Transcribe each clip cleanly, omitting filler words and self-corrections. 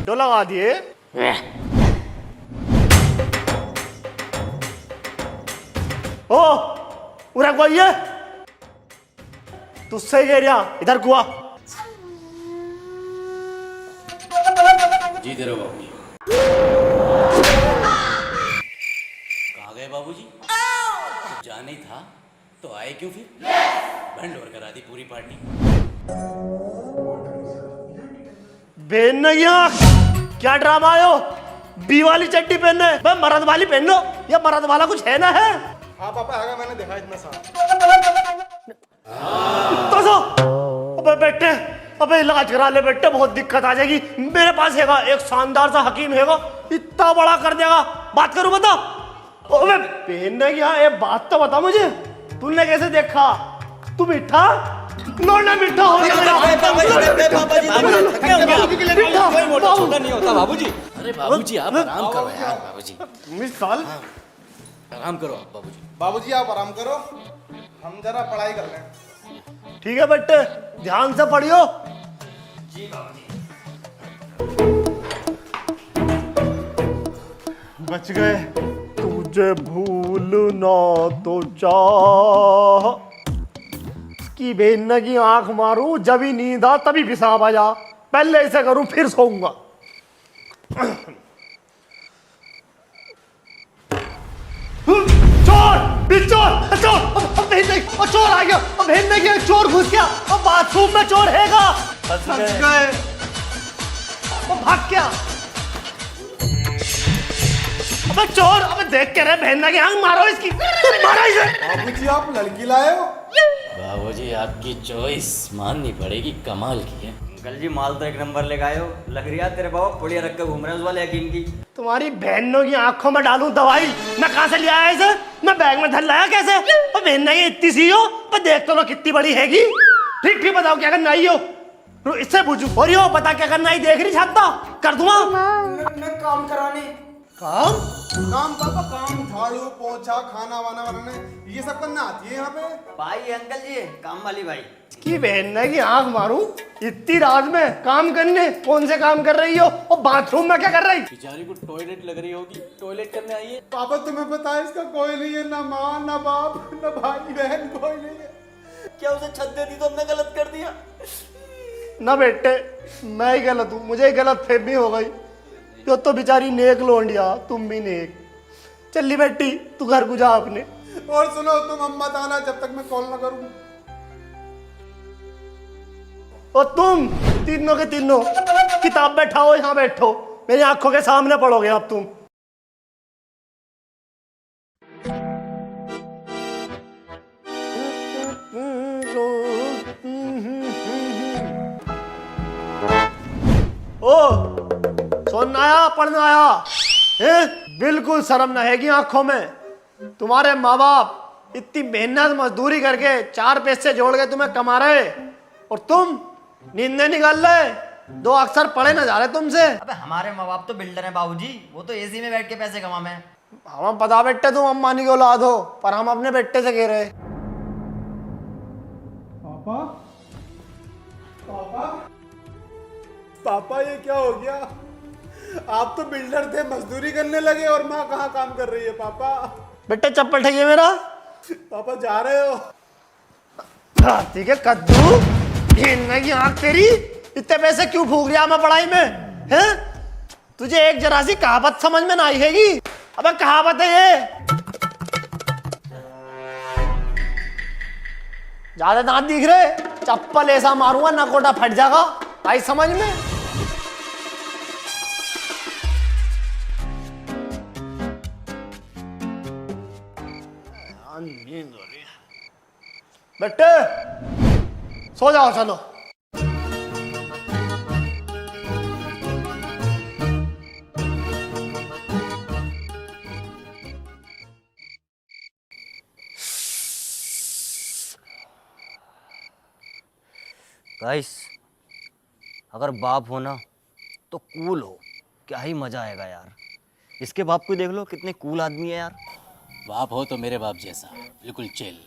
घंटों लगा दिए। ओ उरा कोई है तुझसे कह रहा इधर कुआ। जी दे रहे बाबूजी। कहाँ गए बाबूजी? जाना ही था तो आए क्यों फिर? भंड और करा दी पूरी पार्टी। बहन नहीं क्या ड्रामा आयो? बी वाली चड्डी पहनने भाई मर्द वाली पहन लो, या मर्द वाला कुछ है ना है? हाँ पापा है, मैंने देखा इतना सारा। तो सो अबे बेटे, अबे इलाज करा ले बेटे, बहुत दिक्कत आ जाएगी। मेरे पास हैगा एक शानदार सा हकीम हैगा, इतना बड़ा कर देगा। बात करूं बता? अबे पहनने की ये बात तो बता मुझे, तूने कैसे देखा? तू मीठा लौंडा मीठा हो गया। छोटा नहीं होता बाबूजी। अरे बाबूजी आप आराम करो यार बाबूजी। मिसाल आराम करो आप बाबूजी। बाबूजी आप आराम करो, हम जरा पढ़ाई कर लें। ठीक है बेटे, ध्यान से पढ़ियो। जी बाबूजी। बच गए। तुझे भूलना तो चाह कि बहन की आंख मारूं, जब ही नींद आ तभी पेशाब आ जा। पहले ऐसे करूं फिर सोऊंगा। चोर चोर चोर, चोर आ गया। बहन की चोर घुस गया, बाथरूम में चोर हैगा। बच गए। भाग गया। अबे चोर, अबे देख के रहे बहन की आंख मारो इसकी, मारो इसे। बाबूजी आप लड़की लाए हो? बाबूजी आपकी चॉइस माननी पड़ेगी, कमाल की है। अंकल जी माल तो एक नंबर लेके आए हो। लग रही है तेरे बाबा पुड़िया रख के घूम रहे हैं उस वाले हकीम की। तुम्हारी बहनों की आंखों में डालूं दवाई? मैं कहां से ले आया इसे? मैं बैग में धर लाया कैसे? और बहन ये इतनी सी हो, पर देख तो लो कितनी बड़ी हैगी। ठीक ठीक बताओ क्या करना ही हो? इससे पूछू और यो बता क्या करना ही, देख नहीं छाता कर दूंगा। मैं काम कराने। काम काम पापा, काम झाड़ू पोछा खाना वाना बनाने ये सब करना आती है यहाँ पे। भाई है अंकल जी, काम वाली भाई। की बहन की आंख मारूं इतनी रात में काम करने? कौन से काम कर रही हो? और बाथरूम में क्या कर रही? बेचारी को टॉयलेट लग रही होगी, टॉयलेट करने आई है। पापा तुम्हें पता है इसका कोई नहीं है, ना माँ ना बाप ना भाई बहन, कोई नहीं है। क्या उसे छत दे दी तो हमने गलत कर दिया? ना बेटे, मैं ही गलत हूँ, मुझे गलत फहमी हो गई। तो बेचारी नेक लोंडिया, तुम भी नेक। चली बेटी तू घर को जा अपने। और सुनो, तुम अम्मा आना जब तक मैं कॉल ना करूँ। और तुम तीनों के तीनों किताब बैठाओ, यहाँ बैठो, मेरी आंखों के सामने पढ़ोगे अब तुम। ओ सोना आया, पढ़ना आया है? बिल्कुल शर्म न हैगी आंखों में। तुम्हारे माँ बाप इतनी मेहनत मजदूरी करके 4 पैसे जोड़ के तुम्हें कमा रहे, और तुम नींद निकाल रहे। 2 अक्षर पढ़े ना जा रहे तुमसे। अबे हमारे माँ बाप तो बिल्डर हैं बाबूजी, वो तो एसी में बैठ के पैसे कमा हैं। हम पता बेटे तुम अम्बानी की औलाद हो, पर हम अपने बेटे से कह रहे। पापा पापा पापा ये क्या हो गया? आप तो बिल्डर थे, मजदूरी करने लगे, और माँ कहाँ काम कर रही है? पापा बेटे चप्पल ठगिए मेरा। पापा जा रहे हो? ठीक है कद्दू, घिनने की आंख तेरी, इतने पैसे क्यों फूक रहा मैं पढ़ाई में? हैं? तुझे एक जरा सी कहावत समझ में ना आई हैगी? अबे कहावत है ये। ज्यादा दांत दिख रहे, चप्पल ऐसा मारूंगा नकोटा फट जाएगा। आई समझ में? नींद हो रही है। बेटे सो जाओ, चलो। गाइस, अगर बाप हो ना तो कूल हो, क्या ही मजा आएगा यार। इसके बाप को देख लो, कितने कूल आदमी है यार। बाप हो तो मेरे बाप जैसा, बिल्कुल चिल।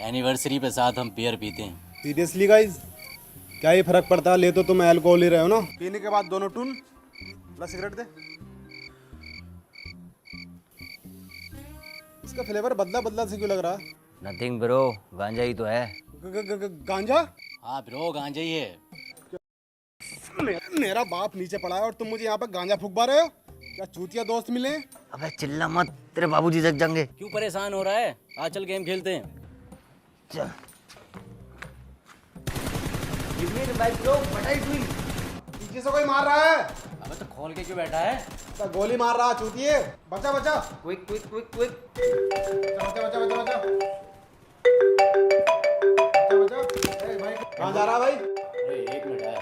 एनिवर्सरी पे साथ हम बियर पीते हैं। सीरियसली गाइस, क्या ही फर्क पड़ता है? ले तो तुम अल्कोहल ही रहे हो ना, पीने के बाद दोनों टून ला सिगरेट दे। इसका फ्लेवर बदला बदला से क्यों लग रहा है? नथिंग ब्रो, गांजा ही तो है। गांजा? हाँ ब्रो, गांजा ही है। मेरा बाप नीचे पड़ा है और तुम मुझे यहाँ पर गांजा फूकवा रहे हो? क्या चूतिया दोस्त मिले? अबे चिल्ला मत, तेरे बाबूजी जग जाएंगे। क्यों परेशान हो रहा है? आज चल गेम खेलते हैं। चल। पीछे से कोई मार रहा है। अबे तो खोल के क्यों बैठा है? क्या गोली मार रहा चूतिए? बचा बचा। Quick quick quick quick. बचा बचा बचा बचा। बचा। ए भाई कहाँ जा रहा भाई? अरे 1 मिनट आया।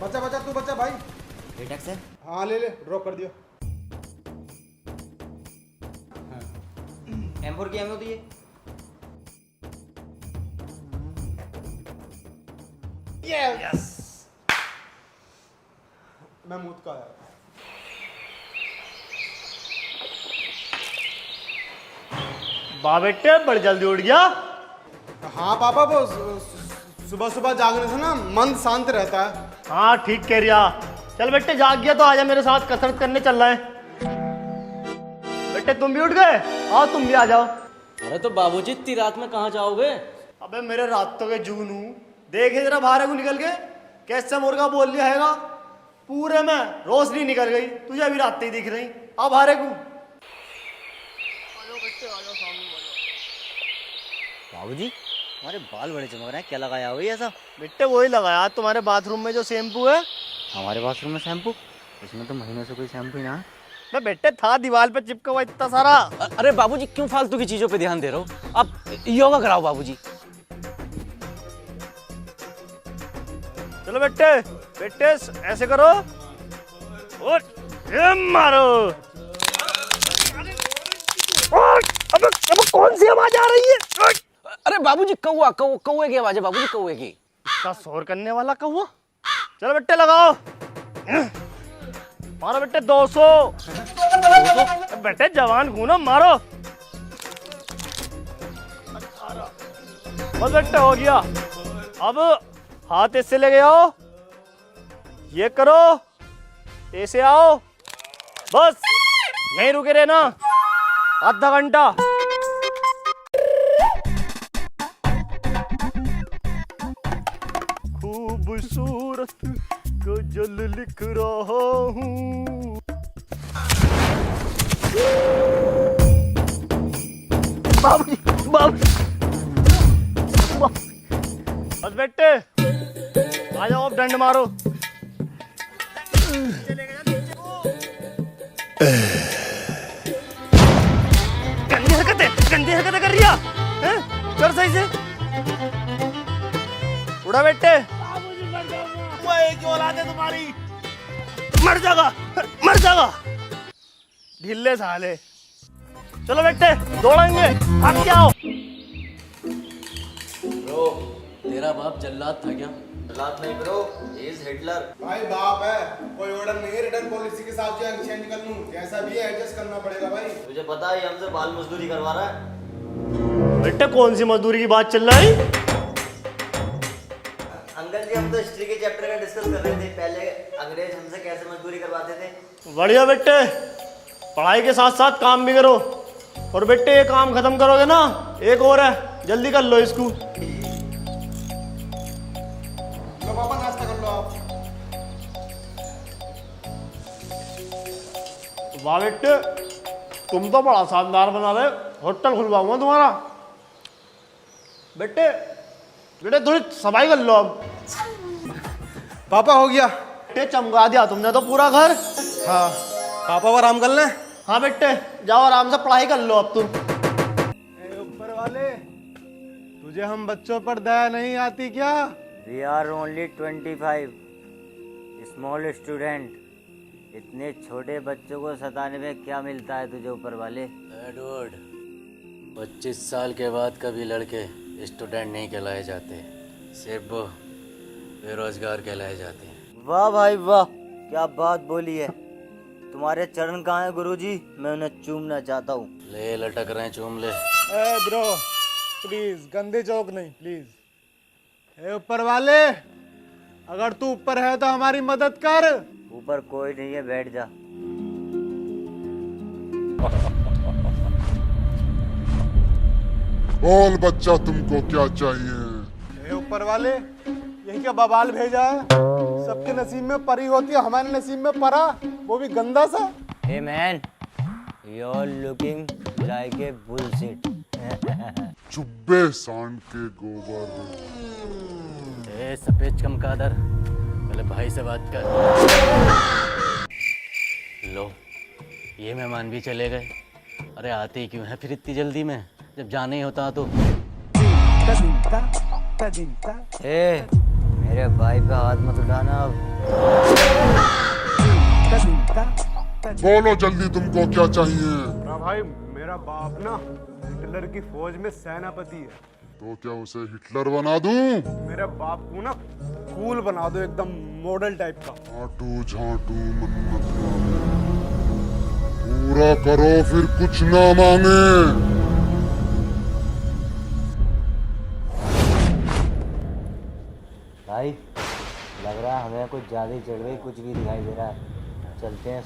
बचा बचा, तू बचा भाई। एटैक्स है। हाँ ले ले, ड्रॉप कर दियो। M4 की एमओ दी है। यस। मैं मूत का आया। वाह बेटे, बड़ी जल्दी उठ गया। हाँ पापा, वो सुबह सुबह जागने से ना मन शांत रहता है। हाँ ठीक कह रिया। चल बेटे, जाग गया तो आजा मेरे साथ, कसरत करने चल रहा है। बेटे तुम भी उठ गए? आओ तुम भी आ जाओ। अरे तो बाबूजी इतनी रात में कहाँ जाओगे? अबे मेरे रातों के जूनू, देखे जरा बाहर को निकल के, कैसे मुर्गा बोल लिया हैगा। पूरे में रोशनी निकल गई, तुझे अभी रात ही दिख रही। अब बाहर को। बाबूजी, हमारे बाल बड़े चमक रहे हैं, क्या लगाया हो ये ऐसा? बेटे वही लगाया तुम्हारे बाथरूम में जो शैम्पू है। हमारे बाथरूम में शैम्पू? इसमें तो महीनों से कोई शैम्पू ही ना है। मैं बेटे था दीवार पे चिपका हुआ इतना सारा। अरे बाबूजी क्यों फालतू की चीजों पे ध्यान दे रहे हो? अब योगा कराओ बाबूजी। चलो बेटे, बेटे ऐसे करो और ये मारो। और अब कौन सी आवाज आ रही है? अरे बाबूजी कौवे की आवाज है बाबूजी, कौवे की। इसका शोर करने वाला कौवा। चलो बेटे लगाओ, मारो बेटे 200। बेटे जवान खून मारो। बस बेटे हो गया। अब हाथ इससे ले आओ, ये करो, ऐसे आओ, बस यहीं रुके रहना आधा घंटा। खूबसूरत गजल लिख रहा हूँ। बाबूजी, बस बेटे आ जाओ, अब डंड मारो। गंदी हरकतें कर रही है? कर सही से। उड़ा बेटे, एक औलाद है तुम्हारी, मर जाएगा, मर जाएगा। ढिल्ले साले। चलो बेटे दौड़ेंगे, भाग के आओ। ब्रो, तेरा बाप जल्लाद था क्या? जल्लाद नहीं ब्रो, ही इज हिटलर। भाई बाप है, कोई ऑर्डर नहीं है रिटर्न पॉलिसी के साथ जो एक्सचेंज कर लूं, जैसा भी है एडजस्ट करना पड़ेगा भाई। तुझे पता है ये हमसे बाल मजदूरी करवा रहा है। बेटे कौन सी मजदूरी की बात चल रही है? अंकल जी, हम तो हिस्ट्री के चैप्टर का डिस्कस कर रहे थे, पहले अंग्रेज हमसे कैसे मजदूरी करवाते थे। बढ़िया बेटे, पढ़ाई के साथ साथ काम भी करो। और बेटे ये काम खत्म करोगे ना, एक और है, जल्दी कर लो इसको। लो पापा नाश्ता कर लो आप। वाह बेटे, तुम तो बड़ा शानदार बना रहे, होटल खुलवाऊंगा तुम्हारा। बेटे बेटे थोड़ी सफाई कर लो अब। पापा हो गया। बेटे चमका दिया तुमने तो पूरा घर। हाँ पापा वो आराम कर लें। हाँ बेटे जाओ आराम से पढ़ाई कर लो अब तुम। ऊपर वाले, तुझे हम बच्चों पर दया नहीं आती क्या? We are only 25 small student. इतने छोटे बच्चों को सताने में क्या मिलता है तुझे ऊपर वाले? एडवर्ड, 25 साल के बाद कभी लड़के स्टूडेंट नहीं कहलाए जाते, सिर्फ वो बेरोजगार कहलाए जाते हैं। वाह भाई वाह, क्या बात बोली है। तुम्हारे चरण कहाँ हैं गुरुजी? मैं उन्हें चूमना चाहता हूँ। ले लटक रहे हैं, चूम ले। ए ब्रो प्लीज, गंदे जोक नहीं प्लीज। ए ऊपर वाले, अगर तू ऊपर है तो हमारी मदद कर। ऊपर कोई नहीं है, बैठ जा। बोल बच्चा, तुमको क्या चाहिए? ए ऊपर वाले, यही क्या बवाल भेजा है? सबके नसीब में परी होती है, हमारे नसीब में परा, वो भी गंदा सा। Hey man, you are looking like a bullshit. चुब्बे सांड के गोबर। ए सफेद चमगादड़, पहले भाई से बात कर। लो, ये मेहमान भी चले गए। अरे आते ही क्यों है फिर इतनी जल्दी में, जब जाना ही होता तो। ए, मेरे भाई पे हाथ मत उठाना अब। बोलो जल्दी, तुमको क्या चाहिए? ना भाई, मेरा बाप ना हिटलर की फौज में सेनापति है। तो क्या उसे हिटलर बना दूं? मेरे बाप को ना कूल बना दो, एकदम मॉडल टाइप का। झाटू झाटू मन्नत मांगे, पूरा करो फिर कुछ ना मांगे। भाई, लग रहा है हमें कुछ ज्यादा ही चढ़ गई, कुछ भी दिखाई दे रहा है। चलते हैं।